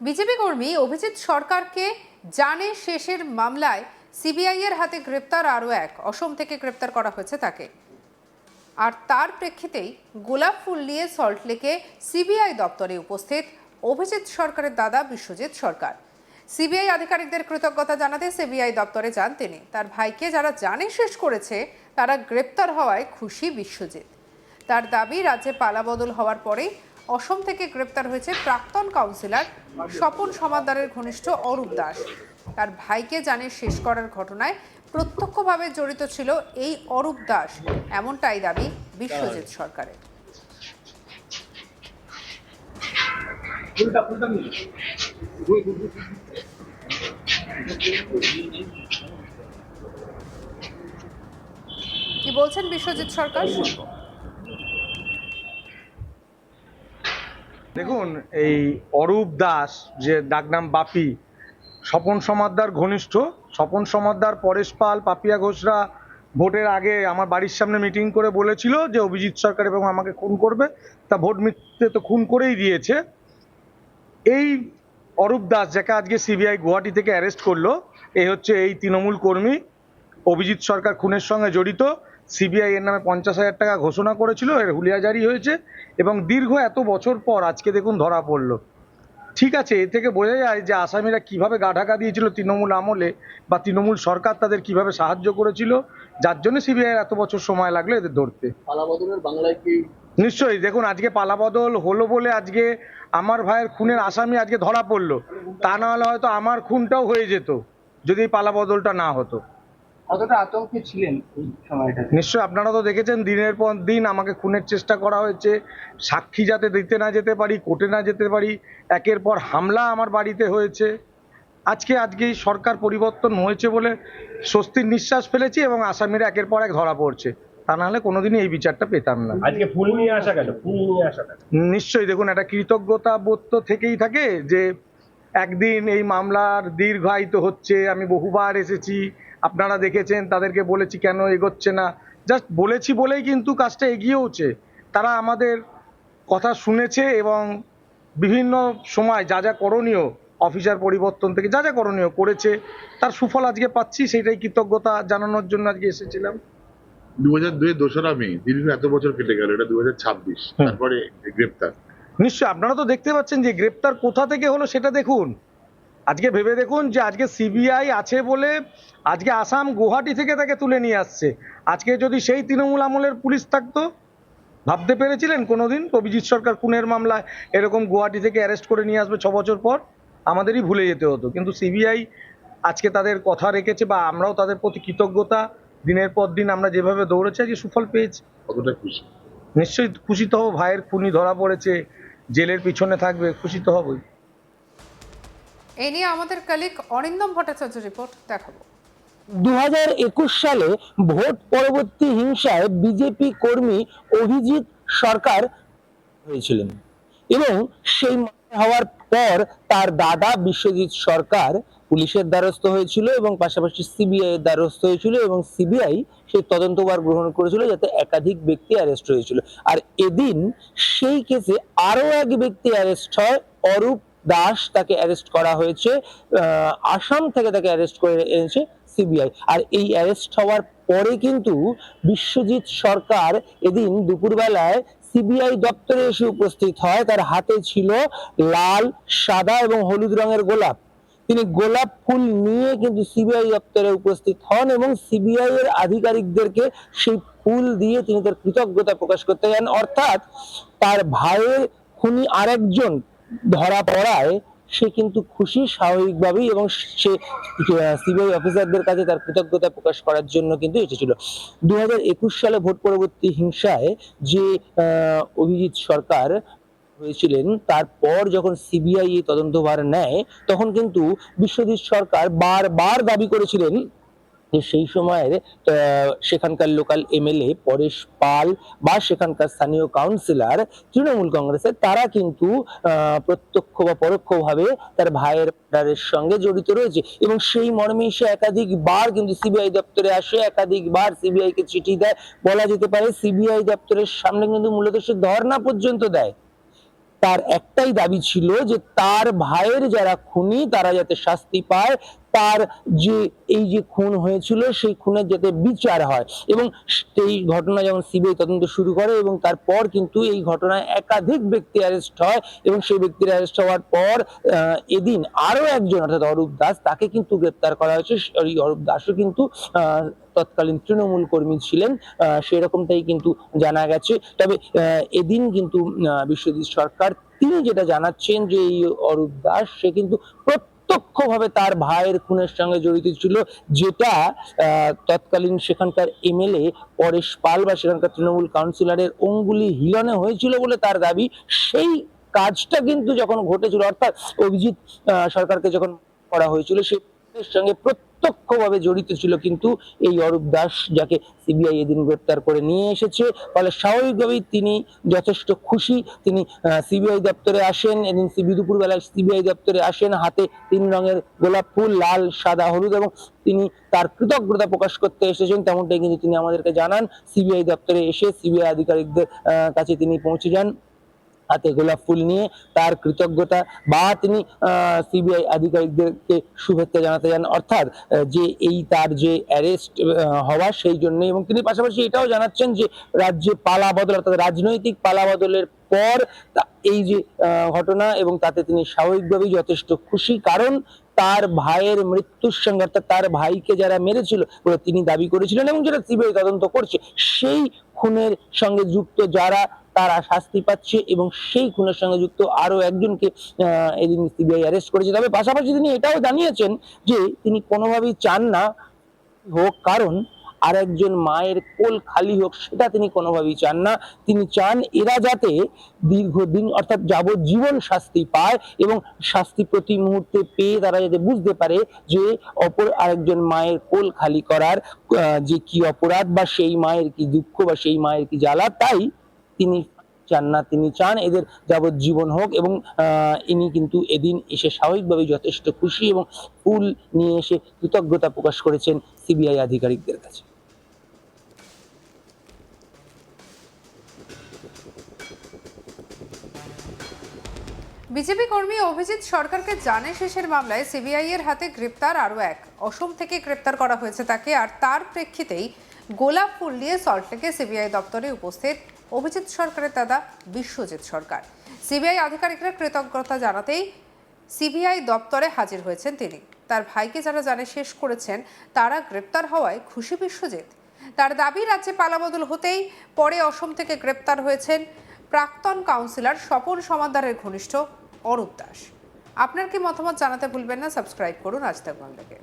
BJP কর্মী অভিজিৎ সরকারকে জানে শেষের মামলায় সিবিআই এর হাতে গ্রেপ্তার আরও এক অসম থেকে গ্রেপ্তার করা হয়েছে তাকে। আর তার প্রেক্ষিতেই গোলাপ ফুল নিয়ে সল্টলেকে সিবিআই দপ্তরে উপস্থিত অভিজিৎ সরকারের দাদা বিশ্বজিৎ সরকার। সিবিআই আধিকারিকদের কৃতজ্ঞতা জানাতে সিবিআই দপ্তরে যান তিনি। তার ভাইকে যারা জানে শেষ করেছে তারা গ্রেপ্তার হওয়ায় খুশি বিশ্বজিৎ। তার দাবি, রাজ্যে পালাবদল হওয়ার পরেই অসম থেকে গ্রেপ্তার হয়েছে প্রাক্তন কাউন্সিলর স্বপন সমাদ্দারের ঘনিষ্ঠ অরূপ দাস। তার ভাইকে জানে শেষ করার ঘটনায় প্রত্যক্ষভাবে জড়িত ছিল এই অরূপ দাস, এমনটাই দাবি বিশ্বজিৎ সরকারের। কি বলছেন বিশ্বজিৎ সরকার? দেখুন, এই অরূপ দাস যে ডাকনাম বাপি, স্বপন সমাদ্দার ঘনিষ্ঠ। স্বপন সমাদ্দার, পরেশ পাল, পাপিয়া ঘোষরা ভোটের আগে আমার বাড়ির সামনে মিটিং করে বলেছিল যে অভিজিৎ সরকার এবং আমাকে খুন করবে। তা ভোট মিটতে তো খুন করেই দিয়েছে। এই অরূপ দাস, যাকে আজকে সিবিআই গুয়াহাটি থেকে অ্যারেস্ট করলো, এই হচ্ছে এই তৃণমূল কর্মী অভিজিৎ সরকার খুনের সঙ্গে জড়িত। সিবিআই এর নামে 50,000 টাকা ঘোষণা করেছিল, এর হুলিয়া জারি হয়েছে এবং দীর্ঘ এত বছর পর আজকে দেখুন ধরা পড়লো। ঠিক আছে, এ থেকে বোঝা যায় যে আসামিরা কিভাবে গা ঢাকা দিয়েছিল তৃণমূল আমলে, বা তৃণমূল সরকার তাদের কিভাবে সাহায্য করেছিল, যার জন্য সিবিআই এত বছর সময় লাগলো এদের ধরতে। পালাবদলের বাংলায় কি? নিশ্চয়ই। দেখুন, আজকে পালাবদল হলো বলে আজকে আমার ভাইয়ের খুনের আসামি আজকে ধরা পড়লো। তা না হলে হয়তো আমার খুনটাও হয়ে যেত যদি এই পালাবদলটা না হতো। কতটা আতঙ্কে ছিলেন এই সময়টা? নিশ্চয়ই। আপনারা তো দেখেছেন দিনের পর দিন আমাকে খুনের চেষ্টা করা হয়েছে, সাক্ষী যাতে দিতে না যেতে পারি, কোর্টে না যেতে পারি, একের পর হামলা আমার বাড়িতে হয়েছে। আজকেই সরকার পরিবর্তন হয়েছে বলে স্বস্তির নিঃশ্বাস ফেলেছি এবং আসামিরা একের পর এক ধরা পড়ছে। তা নাহলে কোনোদিনই এই বিচারটা পেতাম না। আজকে ফুল নিয়ে আসা গেল, ফুল নিয়ে আসা গেল। নিশ্চয়ই। দেখুন, একটা কৃতজ্ঞতা বোধ তো থেকেই থাকে যে একদিন এই মামলার দীর্ঘায়িত হচ্ছে। আমি বহুবার এসেছি, আপনারা দেখেছেন, তাদেরকে বলেছি কেন এগোচ্ছে না। জাস্ট বলেছি বলেই কিন্তু কাজটা এগিয়েওছে। তারা আমাদের কথা শুনেছে এবং বিভিন্ন সময় যা যা করণীয়, অফিসার পরিবর্তন থেকে যা যা করণীয় করেছে, তার সুফল আজকে পাচ্ছি। সেটাই কৃতজ্ঞতা জানানোর জন্য আজকে এসেছিলাম। 2002 দোসরা মে, দীর্ঘ এত বছর কেটে গেল, এটা 2026, তারপরে গ্রেপ্তার। নিশ্চয়। আপনারা তো দেখতে পাচ্ছেন যে গ্রেপ্তার কোথা থেকে হলো সেটা দেখুন। আজকে ভেবে দেখুন যে আজকে সিবিআই আছে বলে আজকে আসাম গুয়াহাটি থেকে তাকে তুলে নিয়ে আসছে। আজকে যদি সেই তৃণমূল আমলের পুলিশ থাকতো, ভাবতে পেরেছিলেন কোনোদিন অভিজিৎ সরকার খুনের মামলায় এরকম গুয়াহাটি থেকে অ্যারেস্ট করে নিয়ে আসবে 6 বছর পর? আমাদেরই ভুলে যেতে হতো। কিন্তু সিবিআই আজকে তাদের কথা রেখেছে, বা আমরাও তাদের প্রতি কৃতজ্ঞতা। দিনের পর দিন আমরা যেভাবে দৌড়েছি আজকে সুফল পেয়েছি। কতটা খুশি? নিশ্চয়ই খুশি তো হব। ভাইয়ের খুনি ধরা পড়েছে, জেলের পিছনে থাকবে, খুশি তো হবই। এ নিয়ে আমাদের কলিগ অরিন্দম ভট্টাচার্য রিপোর্ট দেখাবো। 2021 সালে ভোট পরবর্তী হিংসায় বিজেপি কর্মী অভিজিৎ সরকার হয়েছিলেন এবং সেই হওয়ার পর তার দাদা বিশ্বজিৎ সরকার পুলিশের দ্বারস্থ হয়েছিল এবং পাশাপাশি সিবিআই এর দ্বারস্থ হয়েছিল এবং সিবিআই সেই তদন্তভার গ্রহণ করেছিল, যাতে একাধিক ব্যক্তি অ্যারেস্ট হয়েছিল। আর এদিন সেই কেসে আরো এক ব্যক্তি অ্যারেস্ট হয়, অরূপ দাস। তাকে অ্যারেস্ট করা হয়েছে, আসাম থেকে তাকে অ্যারেস্ট করে এনেছে সিবিআই। আর এই অ্যারেস্ট হওয়ার পরে কিন্তু বিশ্বজিৎ সরকার এদিন দুপুরবেলায় সিবিআই দপ্তরে এসে উপস্থিত হয়। তার হাতে ছিল লাল, সাদা এবং হলুদ রঙের গোলাপ। তিনি গোলাপ ফুল নিয়ে কিন্তু সিবিআই দপ্তরে উপস্থিত হন এবং সিবিআই এর আধিকারিকদেরকে সেই ফুল দিয়ে তিনি তার কৃতজ্ঞতা প্রকাশ করতে যান। অর্থাৎ তার ভাইয়ের খুনি আরেকজন ধরা পড়ায় সে কিন্তু খুশি স্বাভাবিকভাবেই, এবং সে সিবিআই অফিসারদের কাছে তার কৃতজ্ঞতা প্রকাশ করার জন্য কিন্তু এসেছিল। 2021 সালে ভোট পরবর্তী হিংসায় যে অভিজিৎ সরকার হয়েছিলেন, তারপর যখন সিবিআই এই তদন্তভার নেয়, তখন কিন্তু বিশ্বজিৎ সরকার বারবার দাবি করেছিলেন যে সেই সময়ের সেখানকার লোকাল এমএলএ পরেশ পাল বা সেখানকার স্থানীয় কাউন্সিলর তৃণমূল কংগ্রেসের, তারা কিন্তু প্রত্যক্ষ বা পরোক্ষভাবে তার ভাইয়ের মার্ডারের সঙ্গে জড়িত রয়েছে। এবং সেই মর্মে সে একাধিকবার কিন্তু সিবিআই দপ্তরে আসে, একাধিকবার সিবিআই কে চিঠি দেয়। বলা যেতে পারে সিবিআই দপ্তরের সামনে কিন্তু মূলত সে ধর্ণা পর্যন্ত দেয়। তার একটাই দাবি ছিল যে তার ভাইয়ের যারা খুনি তারা যাতে শাস্তি পায়, তার যে এই যে খুন হয়েছিল সেই খুনের যাতে বিচার হয়। এবং এই ঘটনা যেমন সিবিআই তদন্ত শুরু করে এবং তারপর কিন্তু এই ঘটনায় একাধিক ব্যক্তি অ্যারেস্ট হয় এবং সেই ব্যক্তির অ্যারেস্ট হওয়ার পর এদিন আরো একজন অর্থাৎ অরূপ দাস তাকে কিন্তু গ্রেপ্তার করা হয়েছে। এই অরূপ দাসও কিন্তু তৎকালীন তৃণমূল কর্মী ছিলেন, সেরকমটাই কিন্তু জানা গেছে। তবে এদিন কিন্তু বিশ্বজিৎ সরকার তিনি যেটা জানাচ্ছেন যে এই অরূপ দাস সে কিন্তু প্রত্যক্ষভাবে তার ভাইয়ের খুনের সঙ্গে জড়িত ছিল, যেটা তৎকালীন সেখানকার এমএলএ পরেশ পাল বা সেখানকার তৃণমূল কাউন্সিলরের অঙ্গুলি হিলনে হয়েছিল বলে তার দাবি। সেই কাজটা কিন্তু যখন ঘটেছিল অর্থাৎ অভিজিৎ সরকারকে যখন করা হয়েছিল সেই সঙ্গে প্রত্যক্ষভাবে জড়িত ছিল কিন্তু এই অরূপ দাস, যাকে সিবিআই এদিন গ্রেপ্তার করে নিয়ে এসেছে। ফলে স্বাভাবিকভাবেই তিনি যথেষ্ট খুশি। তিনি সিবিআই দপ্তরে আসেন, এদিন দুপুরবেলায় সিবিআই দপ্তরে আসেন, হাতে 3 রঙের গোলাপ ফুল, লাল, সাদা, হলুদ, এবং তিনি তার কৃতজ্ঞতা প্রকাশ করতে এসেছেন তেমনটাই কিন্তু তিনি আমাদেরকে জানান। সিবিআই দপ্তরে এসে সিবিআই আধিকারিকদের কাছে তিনি পৌঁছে যান হাতে গোলাপ ফুল নিয়ে, তার কৃতজ্ঞতা বা তিনি সিবিআই আধিকারিকদেরকে শুভেচ্ছা জানাতে যান, অর্থাৎ যে এই তার যে অ্যারেস্ট হওয়া সেই জন্য। এবং তিনি পাশাপাশি এটাও জানাচ্ছেন যে রাজ্যে পালা বদল অর্থাৎ রাজনৈতিক পালা বদলের পর এই যে ঘটনা এবং তাতে তিনি স্বাভাবিকভাবেই যথেষ্ট খুশি, কারণ তার ভাইয়ের মৃত্যুর সঙ্গে অর্থাৎ তার ভাইকে যারা মেরেছিল বলে তিনি দাবি করেছিলেন এবং যেটা সিবিআই তদন্ত করছে সেই খুনের সঙ্গে যুক্ত যারা তারা শাস্তি পাচ্ছে এবং সেই খুনের সঙ্গে যুক্ত আরো একজনকে এদিন সিবিআই অ্যারেস্ট করেছে। তবে পাশাপাশি তিনি এটাও জানিয়েছেন যে তিনি কোনোভাবেই চান না হোক, কারণ আর একজন মায়ের কোল খালি হোক সেটা তিনি কোনোভাবেই চান না। তিনি চান এরা যাতে দীর্ঘদিন অর্থাৎ যাবজ্জীবন শাস্তি পায় এবং শাস্তি প্রতি মুহূর্তে পেয়ে তারা যাতে বুঝতে পারে যে অপর আরেকজন মায়ের কোল খালি করার যে কি অপরাধ বা সেই মায়ের কি দুঃখ বা সেই মায়ের কি জ্বালা, তাই তিনি চান না, তিনি চান এদের যাবজ্জীবন হোক। এবং ইনি কিন্তু এদিন এসে স্বাভাবিকভাবে যথেষ্ট খুশি এবং ফুল নিয়ে এসে কৃতজ্ঞতা প্রকাশ করেছেন সিবিআই আধিকারিকদের কাছে। বিজেপি কর্মী অভিজিৎ সরকারকে জানে শেষের মামলায় সিবিআই এর হাতে গ্রেপ্তার আরও এক। অসম থেকে গ্রেপ্তার করা হয়েছে তাকে, আর তার প্রেক্ষিতেই গোলাপ ফুল নিয়ে সল্টলেকে সিবিআই দপ্তরে উপস্থিত অভিজিৎ সরকারের দাদা বিশ্বজিৎ সরকার। সিবিআই আধিকারিকরা কৃতজ্ঞতা জানাতেই সিবিআই দপ্তরে হাজির হয়েছেন তিনি। তার ভাইকে যারা জানে শেষ করেছেন তারা গ্রেপ্তার হওয়ায় খুশি বিশ্বজিৎ। তার দাবি রাজ্যে পালাবদল হতেই পরে অসম থেকে গ্রেপ্তার হয়েছেন প্রাক্তন কাউন্সিলর স্বপন সমাদ্দারের ঘনিষ্ঠ অরূপ দাস। আপনার কি মতামত জানাতে ভুলবেন না। সাবস্ক্রাইব করুন আজ তাক বাংলাকে।